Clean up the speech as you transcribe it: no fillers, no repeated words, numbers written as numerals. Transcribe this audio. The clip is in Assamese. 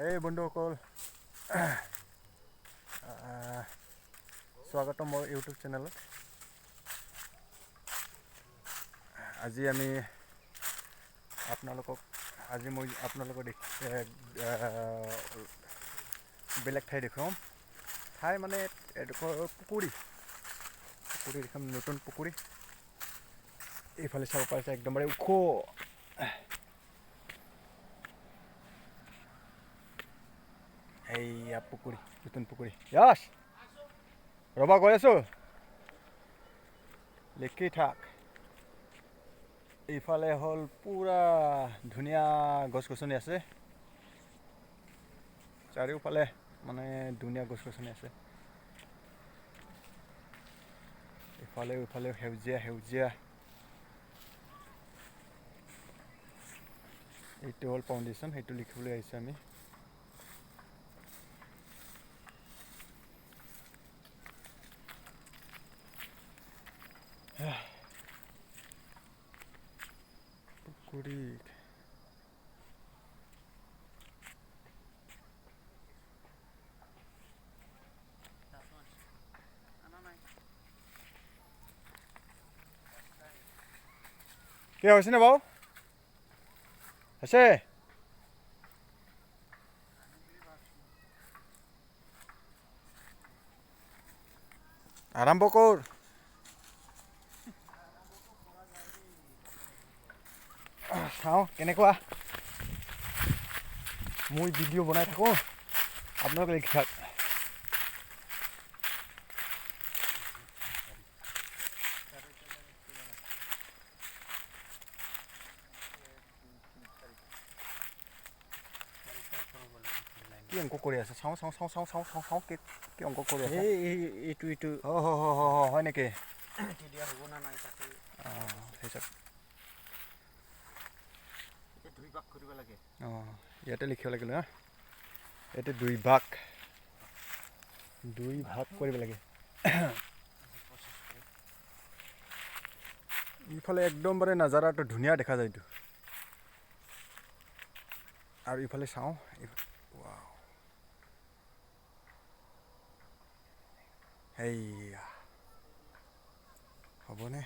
এই বন্ধুসকল স্বাগতম মোৰ ইউটিউব চেনেলত। আজি মই আপোনালোকক বেলেগ ঠাই দেখুৱাম। ঠাই মানে এডোখৰ পুখুৰী দেখুৱাম, নতুন পুখুৰী। এইফালে চাব পাৰিছে একদমবাৰে ওখ। এইয়া পুখুৰী, নতুন পুখুৰী। ইয়াছ ৰ'বা, গৈ আছোঁ, লিখি থাক। এইফালে হ'ল পুৰা ধুনীয়া গছ গছনি আছে, চাৰিওফালে মানে ধুনীয়া গছ গছনি আছে। ইফালেও সেউজীয়া। এইটো হ'ল ফাউণ্ডেশ্যন, সেইটো লিখিবলৈ আহিছোঁ আমি। পুখুৰীত কি হৈছেনে বাৰু? হৈছে, আৰম্ভ কৰ। চাওঁ কেনেকুৱা। মই ভিডিঅ' বনাই থাকোঁ, আপোনালোকে লিখি থাক। কি অংক কৰি আছে? চাওঁ কি অংক কৰি আছে? এইটো হয় নেকি? হ'ব না নাই তাতে দুই ভাগ কৰিব লাগে। ইয়াতে লিখিব লাগিল হা। এইটো দুই ভাগ কৰিব লাগে। ইফালে একদমবাৰে নাজাৰাটো ধুনীয়া দেখা যায়তো। আৰু ইফালে চাওঁ, সেইয়া হ'বনে?